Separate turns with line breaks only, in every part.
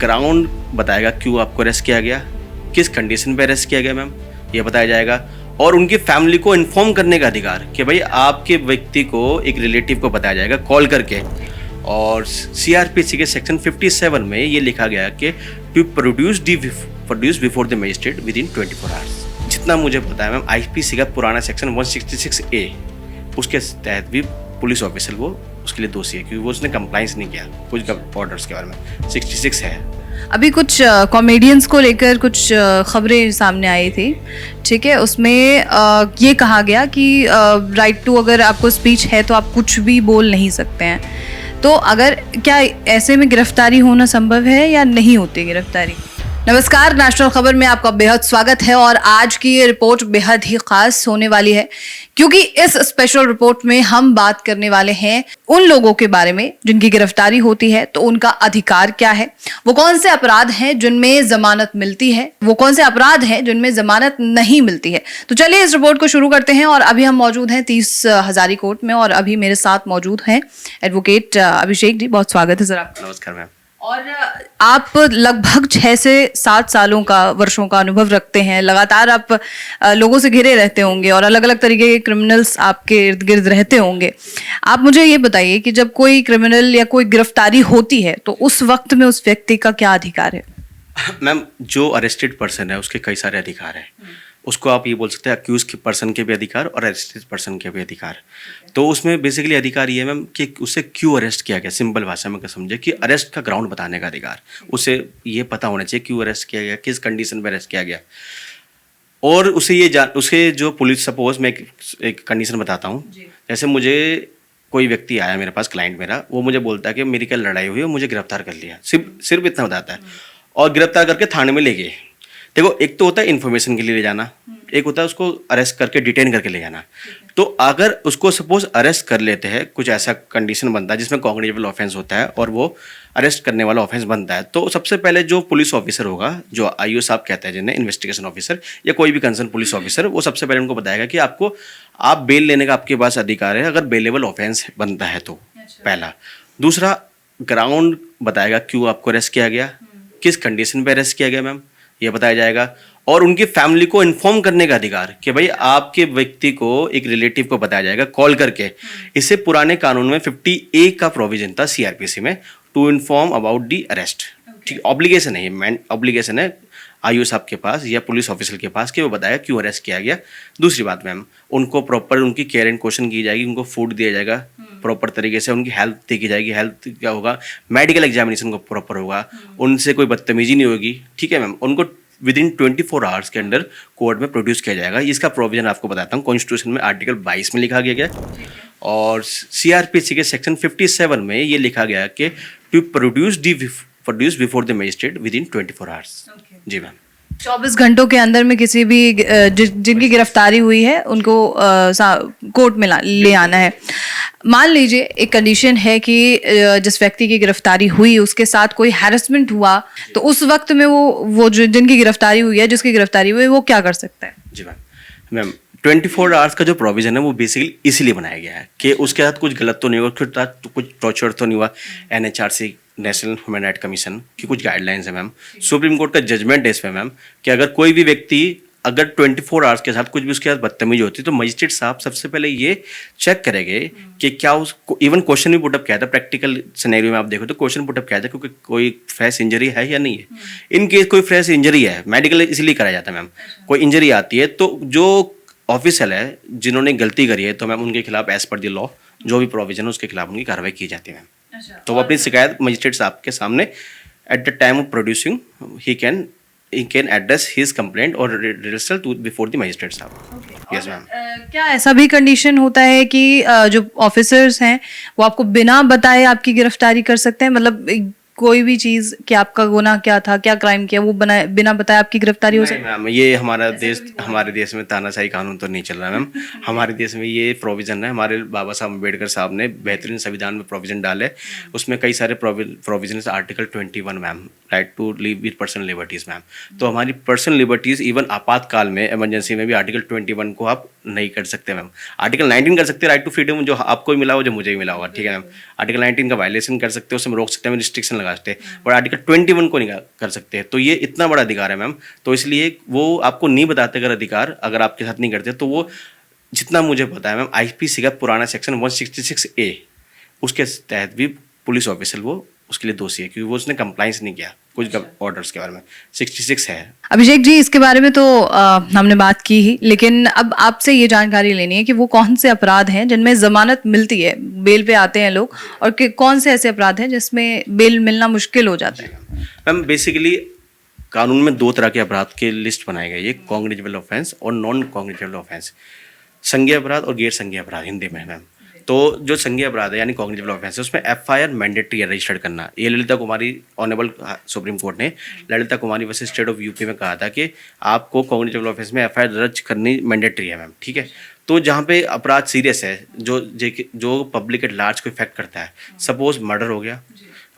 Ground बताएगा क्यों आपको अरेस्ट किया गया, किस कंडीशन पे अरेस्ट किया गया मैम, ये बताया जाएगा। और उनकी फैमिली को इन्फॉर्म करने का अधिकार कि भाई आपके व्यक्ति को एक रिलेटिव को बताया जाएगा कॉल करके। और सीआरपीसी के सेक्शन 57 में ये लिखा गया कि to produce before the magistrate within 24 hours. जितना मुझे पता है मैम, आईपीसी का पुराना सेक्शन 166A, उसके तहत भी पुलिस ऑफिसर वो उसके लिए दोषी है, क्योंकि वो उसने कंप्लाइंस नहीं किया कुछ ऑर्डर्स के बारे में। 66 है।
अभी कुछ कॉमेडियंस को लेकर कुछ खबरें सामने आई थी, ठीक है। उसमें ये कहा गया कि राइट टू, अगर आपको स्पीच है तो आप कुछ भी बोल नहीं सकते हैं। तो अगर क्या ऐसे में गिरफ्तारी होना संभव है या नहीं होती गिरफ्तारी? नमस्कार, नेशनल खबर में आपका बेहद स्वागत है। और आज की ये रिपोर्ट बेहद ही खास होने वाली है, क्योंकि इस स्पेशल रिपोर्ट में हम बात करने वाले हैं उन लोगों के बारे में जिनकी गिरफ्तारी होती है तो उनका अधिकार क्या है, वो कौन से अपराध हैं जिनमें जमानत मिलती है, वो कौन से अपराध हैं जिनमें जमानत नहीं मिलती है। तो चलिए इस रिपोर्ट को शुरू करते हैं। और अभी हम मौजूद हैं 30 हजारी कोर्ट में, और अभी मेरे साथ मौजूद हैं एडवोकेट अभिषेक जी। बहुत स्वागत है सर आपका।
नमस्कार मैम।
और आप लगभग 6 से 7 सालों का, वर्षों का अनुभव रखते हैं। लगातार आप लोगों से घिरे रहते होंगे और अलग अलग तरीके के क्रिमिनल्स आपके इर्द गिर्द रहते होंगे। आप मुझे ये बताइए कि जब कोई क्रिमिनल या कोई गिरफ्तारी होती है तो उस वक्त में उस व्यक्ति का क्या अधिकार है?
मैम, जो अरेस्टेड पर्सन है उसके कई सारे अधिकार हैं। उसको आप ये बोल सकते हैं अक्यूज पर्सन के भी अधिकार और अरेस्टेड पर्सन के भी अधिकार। तो उसमें बेसिकली अधिकार ये है मैम कि उसे क्यों अरेस्ट किया गया, सिंपल भाषा में समझे कि अरेस्ट का ग्राउंड बताने का अधिकार। उसे ये पता होना चाहिए क्यों अरेस्ट किया गया, किस कंडीशन में अरेस्ट किया गया। और उसे जो पुलिस, सपोज मैं एक कंडीशन बताता हूँ। जैसे मुझे कोई व्यक्ति आया मेरे पास, क्लाइंट मेरा, वो मुझे बोलता है कि मेरी क्या लड़ाई हुई है, मुझे गिरफ्तार कर लिया, सिर्फ इतना बताता है। और गिरफ्तार करके थाने में ले गए। देखो, एक तो होता है इन्फॉर्मेशन के लिए ले जाना, एक होता है उसको अरेस्ट करके डिटेन करके ले जाना। तो अगर उसको सपोज अरेस्ट कर लेते हैं, कुछ ऐसा कंडीशन बनता है जिसमें कॉग्निटिव ऑफेंस होता है और वो अरेस्ट करने वाला ऑफेंस बनता है, तो सबसे पहले जो पुलिस ऑफिसर होगा, जो आईओ साहब कहते हैं जिन्हें, इन्वेस्टिगेशन ऑफिसर या कोई भी कंसर्न पुलिस ऑफिसर, वो सबसे पहले उनको बताएगा कि आप बेल लेने का आपके पास अधिकार है अगर बेलेबल ऑफेंस बनता है तो। पहला। दूसरा, ग्राउंड बताएगा क्यों आपको अरेस्ट किया गया, किस कंडीशन पे अरेस्ट किया गया मैम, ये बताया जाएगा। और उनकी फैमिली को इन्फॉर्म करने का अधिकार कि भाई आपके व्यक्ति को एक रिलेटिव को बताया जाएगा कॉल करके। इससे पुराने कानून में 50A का प्रोविजन था सीआरपीसी में, to inform about the arrest. ठीक, ऑब्लिगेशन है, ये ऑब्लिगेशन है आईओ साहब के पास या पुलिस ऑफिसर के पास कि वो बताएगा क्यों अरेस्ट किया गया। दूसरी बात मैम, उनको प्रॉपर उनकी केयर एंड क्वेश्चन की जाएगी, उनको फूड दिया जाएगा प्रॉपर तरीके से, उनकी हेल्थ देखी जाएगी। हेल्थ क्या होगा, मेडिकल एग्जामिनेशन को प्रॉपर होगा, उनसे कोई बदतमीजी नहीं होगी। ठीक है मैम, उनको विद इन 24 आवर्स के अंदर कोर्ट में प्रोड्यूस किया जाएगा। इसका प्रोविजन आपको बताता हूँ, कॉन्स्टिट्यूशन में आर्टिकल 22 में लिखा गया और सीआरपीसी के सेक्शन 57 में ये लिखा गया कि to produce before the magistrate within 24 hours. Ji ma'am.
24 घंटों के अंदर में किसी भी जिनकी गिरफ्तारी हुई है उनको कोर्ट में ले आना है। मान लीजिए एक कंडीशन है कि जिस व्यक्ति की गिरफ्तारी हुई उसके साथ कोई हैरेसमेंट हुआ, तो उस वक्त में वो जिनकी गिरफ्तारी हुई है, जिसकी गिरफ्तारी हुई है, वो क्या कर सकता है? जी
मैम 24 आवर्स का जो प्रोविजन है वो बेसिकली इसीलिए बनाया गया है कि उसके साथ कुछ गलत तो नहीं हुआ, कुछ टॉर्चर तो नहीं हुआ। NHRC, national human right commission की कुछ गाइडलाइंस है मैम, सुप्रीम कोर्ट का जजमेंट है इस पे मैम, कि अगर कोई भी व्यक्ति अगर 24 आवर्स के साथ कुछ भी उसके साथ बदतमीजी होती है तो मजिस्ट्रेट साहब सबसे पहले ये चेक करेंगे कि क्या उसको, इवन क्वेश्चन भी पुटअप किया था प्रैक्टिकल सिनेरियो में, आप देखो तो क्वेश्चन पुटअप किया था क्योंकि कोई फ्रेश इंजरी है या नहीं है। इन केस कोई फ्रेश इंजरी है, मेडिकल इसलिए कराया जाता है मैम, कोई इंजरी आती है तो जो ऑफिसर है जिन्होंने गलती करी है तो मैम उनके खिलाफ एज पर द लॉ जो भी प्रोविजन है उसके खिलाफ उनकी कार्रवाई की जाती है मैम। तो वो अपनी शिकायत मजिस्ट्रेट साहब के सामने at the time of producing he can address his complaint और result to before the magistrate साहब। Yes ma'am.
क्या ऐसा भी कंडीशन होता है कि जो ऑफिसर्स हैं वो आपको बिना बताए आपकी गिरफ्तारी कर सकते हैं? मतलब कोई भी चीज कि आपका गुनाह क्या था, क्या क्राइम किया, वो बिना बताए आपकी गिरफ्तारी हो सकती है?
मैम, ये हमारे देश में तानाशाही कानून तो नहीं चल रहा मैम। हमारे देश में ये प्रोविजन है, हमारे बाबा साहब अम्बेडकर साहब ने बेहतरीन संविधान में प्रोविजन डाले, उसमें कई सारे provision, article 21 ma'am, right to live with personal liberties ma'am. तो हमारी पर्सनल लिबर्टीज इवन आपातकाल में, इमरजेंसी में भी आर्टिकल 21 को आप नहीं कर सकते मैम। आर्टिकल 19 कर सकते हैं, राइट टू फ्रीडम, जो आपको भी मिला हो, जो मुझे भी मिला होगा, ठीक है मैम। आर्टिकल 19 का वायलेशन कर सकते हैं, उसमें रोक सकते हैं, रिस्ट्रिक्शन लगा सकते हैं, और आर्टिकल 21 को नहीं कर सकते हैं। तो ये इतना बड़ा अधिकार है मैम, तो इसलिए वो आपको नहीं बताते अगर अधिकार अगर आपके साथ नहीं करते, तो वो जितना मुझे पता है मैम, आईपीसी का पुराना सेक्शन 166A, उसके तहत भी पुलिस ऑफिसर वो उसके लिए दोषी है, क्योंकि वो उसने कंप्लाइंस नहीं किया कुछ ऑर्डर्स के बारे में। 66 है।
अभिषेक जी, इसके बारे में तो हमने बात की ही, लेकिन अब आपसे ये जानकारी लेनी है कि वो कौन से अपराध हैं जिनमें जमानत मिलती है, बेल पे आते हैं लोग, और कौन से ऐसे अपराध हैं जिसमें बेल मिलना मुश्किल हो जाता है।
मैम बेसिकली कानून में 2 तरह के अपराध की लिस्ट बनाई गई है, कॉग्निजेबल ऑफेंस और नॉन कॉग्निजेबल ऑफेंस, संज्ञेय अपराध और गैर संज्ञेय अपराध हिंदी में मैम। तो जो संज्ञेय अपराध है यानी कॉग्निजेबल ऑफेंस है, उसमें एफआईआर मैंडेटरी है रजिस्टर्ड करना। ये ललिता कुमारी ऑनरेबल सुप्रीम कोर्ट ने ललिता कुमारी वर्सेस स्टेट ऑफ यूपी में कहा था कि आपको कॉग्निजेबल ऑफेंस में एफआईआर दर्ज करनी मैंडेटरी है मैम, ठीक है। तो जहाँ पे अपराध सीरियस है, जो पब्लिक एट लार्ज को इफेक्ट करता है, सपोज मर्डर हो गया,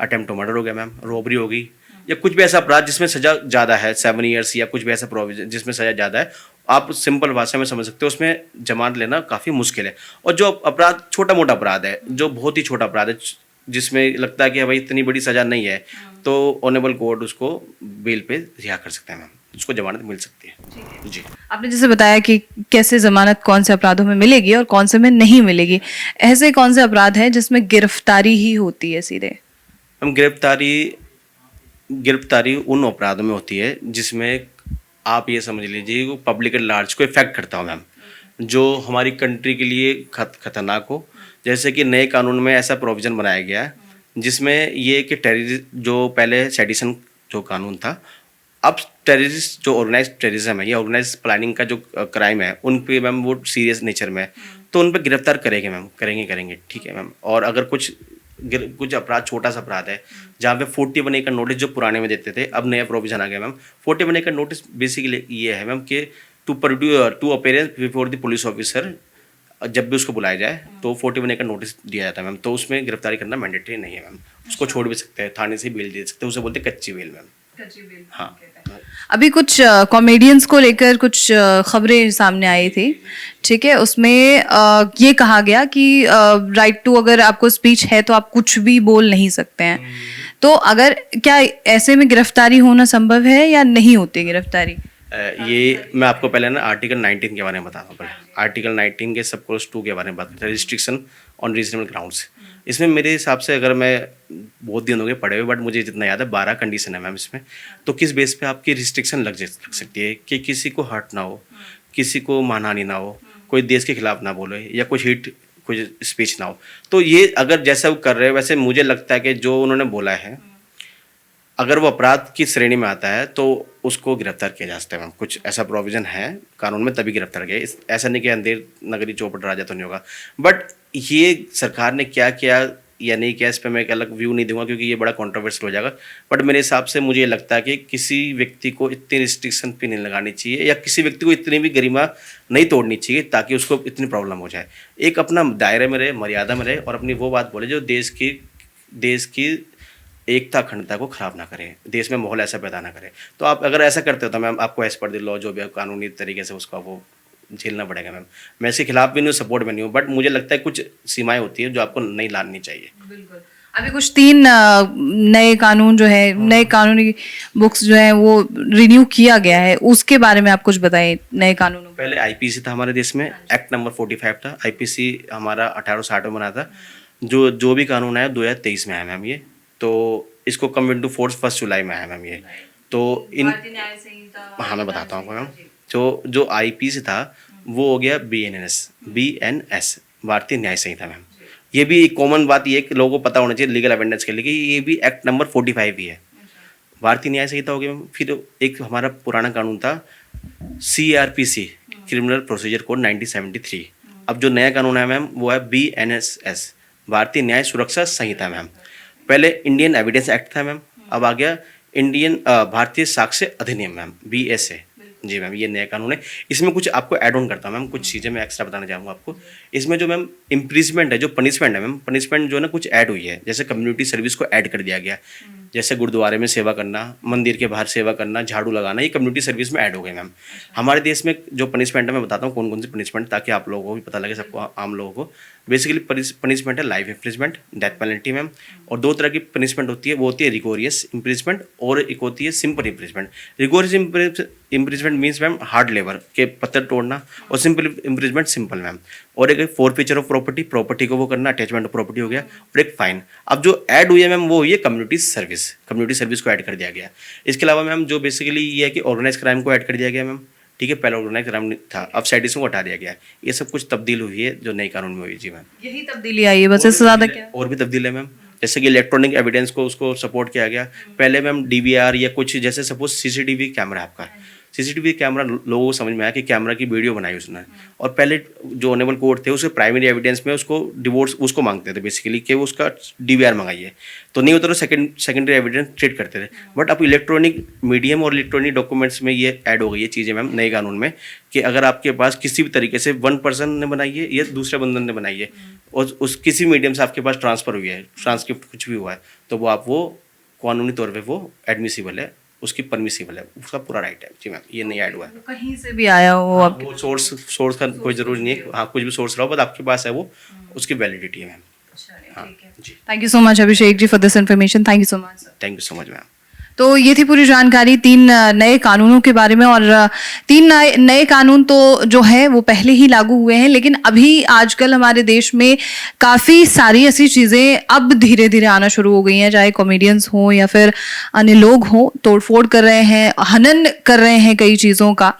अटेम्प्ट टू मर्डर हो गया मैम, रॉबरी होगी, या कुछ भी ऐसा अपराध जिसमें सजा ज़्यादा है 7 ईयर्स, या कुछ भी ऐसा प्रोविजन जिसमें सजा ज़्यादा है, आप सिंपल भाषा में समझ सकते हो, उसमें जमानत लेना काफ़ी मुश्किल है। और जो अपराध छोटा मोटा अपराध है, जो बहुत ही छोटा अपराध है, जिसमें लगता है कि भाई इतनी बड़ी सजा नहीं है, तो ऑनरेबल कोर्ट उसको बेल पे रिहा कर सकते हैं मैम, उसको जमानत मिल सकती है जी।
आपने जैसे बताया कि कैसे जमानत कौन से अपराधों में मिलेगी और कौन से में नहीं मिलेगी, ऐसे कौन से अपराध हैं जिसमें गिरफ्तारी ही होती है सीधे?
हम गिरफ्तारी उन अपराधों में होती है जिसमें आप ये समझ लीजिए वो पब्लिक एट लार्ज को इफेक्ट करता हो मैम, जो हमारी कंट्री के लिए खतरनाक हो। जैसे कि नए कानून में ऐसा प्रोविज़न बनाया गया है जिसमें ये कि टेररिज्म, जो पहले सेडिशन जो कानून था, अब टेररिस्ट जो ऑर्गेनाइज टेररिज्म है या ऑर्गेनाइज प्लानिंग का जो क्राइम है, उन पे मैम वो सीरियस नेचर में है, तो उन पे गिरफ्तार करेंगे मैम, करेंगे, ठीक है मैम। और अगर कुछ अपराध छोटा सा अपराध है जहाँ पे 41A का नोटिस जो पुराने में देते थे, अब नया प्रोविजन आ गया मैम। 41A का नोटिस बेसिकली ये है मैम कि to appearance before the police officer, जब भी उसको बुलाया जाए तो 41A का नोटिस दिया जाता है मैम। तो उसमें गिरफ्तारी करना मैंडेटरी नहीं है मैम, उसको छोड़ भी सकते हैं, थाने से बेल दे सकते हैं, उसे बोलते हैं कच्ची बेल मैम। हाँ,
अभी कुछ कॉमेडियंस को लेकर कुछ खबरें सामने आई थी, ठीक है, उसमें ये कहा गया कि राइट टू, अगर आपको स्पीच है तो आप कुछ भी बोल नहीं सकते हैं। तो अगर क्या ऐसे में गिरफ्तारी होना संभव है या नहीं होती गिरफ्तारी?
ये मैं आपको पहले ना आर्टिकल 19 के बारे में बताता हूँ। आर्टिकल 19 के सब क्लॉज 2 के बारे में बात करते हैं, रिस्ट्रिक्शन ऑन रीजनेबल ग्राउंड्स। इसमें मेरे हिसाब से, अगर मैं बहुत दिन हो गए पढ़े हुए, बट मुझे जितना याद है 12 कंडीशन है मैम इसमें। तो किस बेस पे आपकी रिस्ट्रिक्शन लग सकती है कि किसी को हर्ट ना हो, किसी को मानहानि ना हो, कोई देश के खिलाफ ना बोले, या कुछ स्पीच ना हो। तो ये अगर जैसा वो कर रहे हैं, वैसे मुझे लगता है कि जो उन्होंने बोला है, अगर वो अपराध की श्रेणी में आता है तो उसको गिरफ्तार किया जा सकता है मैम। कुछ ऐसा प्रोविज़न है कानून में, तभी गिरफ्तार किया। ऐसा नहीं कि अंधेर नगरी चौपट राजा तो नहीं होगा। बट ये सरकार ने क्या किया या नहीं किया, इस पर मैं एक अलग व्यू नहीं दूंगा, क्योंकि ये बड़ा कॉन्ट्रोवर्शियल हो जाएगा। बट मेरे हिसाब से मुझे ये लगता है कि किसी व्यक्ति को इतनी रिस्ट्रिक्शन भी नहीं लगानी चाहिए, या किसी व्यक्ति को इतनी भी गरिमा नहीं तोड़नी चाहिए ताकि उसको इतनी प्रॉब्लम हो जाए। एक अपना दायरे में रहे, मर्यादा में रहे, और अपनी वो बात बोले जो देश की एकता अखंडता को खराब ना करे, देश में माहौल ऐसा पैदा ना करे। तो आप अगर ऐसा करते हो तो मैम आपको एज पर द लॉ जो भी कानूनी तरीके से उसका वो झेलना पड़ेगा मैम। मैं इसके खिलाफ भी नहीं हूँ, सपोर्ट में नहीं हूँ, बट मुझे लगता है कुछ सीमाएं होती है जो आपको नहीं लानी चाहिए।
बिल्कुल। अभी कुछ 3 नए कानून जो है, नए कानूनी बुक्स जो है वो रिन्यू किया गया है, उसके बारे में आप कुछ बताइए। नए कानूनों, पहले
आईपीसी था हमारे देश में, एक्ट नंबर 45 था। आईपीसी हमारा 1860 में बना था। जो भी कानून आया 2023 में आया मैम ये। तो इसको कम इनटू फोर्स 1 जुलाई में आया मैम ये। तो इन हाँ मैं बताता हूँ मैम। जो आईपीसी था वो हो गया BNS, भारतीय न्याय संहिता मैम। ये भी एक कॉमन बात ये कि लोगों को पता होना चाहिए लीगल अवेंडेंस के लिए कि ये भी एक्ट नंबर 45 ही है, भारतीय न्याय संहिता हो गया मैम। फिर एक हमारा पुराना कानून था CRPC, क्रिमिनल प्रोसीजर कोड 1973। अब जो नया कानून है मैम वो है BNSS, भारतीय न्याय सुरक्षा संहिता मैम। पहले इंडियन एविडेंस एक्ट था मैम, अब आ गया भारतीय साक्ष्य अधिनियम मैम, BSA। जी मैम, ये नया कानून है। इसमें कुछ आपको ऐड ऑन करता हूँ मैम, कुछ चीज़ें मैं एक्स्ट्रा बताना चाहूँगा आपको। इसमें जो मैम इम्प्रिजमेंट है, जो पनिशमेंट है मैम, पनिशमेंट जो है ना कुछ ऐड हुई है। जैसे कम्युनिटी सर्विस को ऐड कर दिया गया, जैसे गुरुद्वारे में सेवा करना, मंदिर के बाहर सेवा करना, झाड़ू लगाना, ये कम्युनिटी सर्विस में ऐड हो गए मैम। हमारे देश में जो पनिशमेंट है मैं बताता हूँ कौन कौन सी पनिशमेंट, ताकि आप लोगों को भी पता लगे, सबको आम लोगों को। बेसिकली पनिशमेंट है life imprisonment, death penalty ma'am. और दो तरह की पनिशमेंट होती है, वो होती है रिगोरियस इम्प्रिजमेंट और एक होती है simple imprisonment. Rigorous imprisonment means ma'am hard labour के पत्थर तोड़ना, और सिंपल इम्प्रिजमेंट सिंपल मैम। और एक फोरफीचर ऑफ प्रॉपर्टी को वो करना, अटैचमेंट ऑफ प्रॉपर्टी हो गया, और एक फाइन। अब जो ऐड हुई है मैम वो हुई है कम्युनिटी सर्विस को ऐड कर दिया गया। इसके अलावा मैम जो बेसिकली ये है कि ऑर्गेनाइज क्राइम को ऐड कर दिया गया मैम, ठीक है। पहले ऑर्गेनाइज क्राइम था, अब सेडिज्म को हटा दिया गया। ये सब कुछ तब्दील हुई है जो नए कानून में हुई। जी मैम,
यही तब्दीली आई है, बस इससे ज़्यादा क्या?
और भी तब्दील है मैम, जैसे कि इलेक्ट्रॉनिक एविडेंस को उसको सपोर्ट किया गया। पहले मैम डीवीआर या कुछ, जैसे सपोज सीसीटीवी कैमरा आपका, सीसीटीवी कैमरा लोगों को समझ में आया कि कैमरा की वीडियो बनाई उसने, और पहले जो ऑनेबल कोर्ट थे उसके प्राइमरी एविडेंस में उसको डिवोर्स उसको मांगते थे बेसिकली कि वो उसका डीवीआर मंगाइए, तो नहीं होता तो सेकेंडरी एविडेंस ट्रीट करते थे। बट अब इलेक्ट्रॉनिक मीडियम और इलेक्ट्रॉनिक डॉक्यूमेंट्स में ये ऐड हो गई है चीज़ें मैम नए कानून में, कि अगर आपके पास किसी भी तरीके से वन पर्सन ने बनाई है या दूसरे बंदन ने बनाई है और उस किसी मीडियम से आपके पास ट्रांसफ़र हुई है, ट्रांसक्रिप्ट कुछ भी हुआ है, तो वो आप वो कानूनी तौर पर वो एडमिसिबल है, उसकी परमिसिबल है, उसका पूरा राइट है। जी मैम, ये नहीं ऐड हुआ है।
कहीं से भी आया हो आप,
वो सोर्स का कोई ज़रूरी नहीं है, हाँ कुछ भी सोर्स रहो, बट आपके पास है वो, उसकी वैलिडिटी है मैम। हाँ जी,
thank you so much Abhishek ji for this information. Thank you so much.
Thank you so much ma'am.
तो ये थी पूरी जानकारी 3 नए कानूनों के बारे में। और 3 नए कानून तो जो है वो पहले ही लागू हुए हैं, लेकिन अभी आजकल हमारे देश में काफ़ी सारी ऐसी चीज़ें अब धीरे धीरे आना शुरू हो गई हैं, चाहे कॉमेडियंस हों या फिर अन्य लोग हों, तोड़फोड़ कर रहे हैं, हनन कर रहे हैं कई चीज़ों का।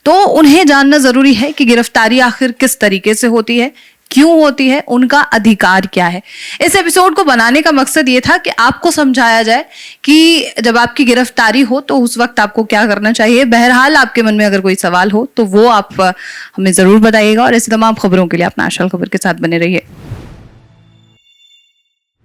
तो उन्हें जानना ज़रूरी है कि गिरफ्तारी आखिर किस तरीके से होती है, क्यों होती है, उनका अधिकार क्या है। इस एपिसोड को बनाने का मकसद ये था कि आपको समझाया जाए कि जब आपकी गिरफ्तारी हो तो उस वक्त आपको क्या करना चाहिए। बहरहाल आपके मन में अगर कोई सवाल हो तो वो आप हमें ज़रूर बताइएगा, और ऐसी तमाम खबरों के लिए अपना आशा खबर के साथ बने रहिए।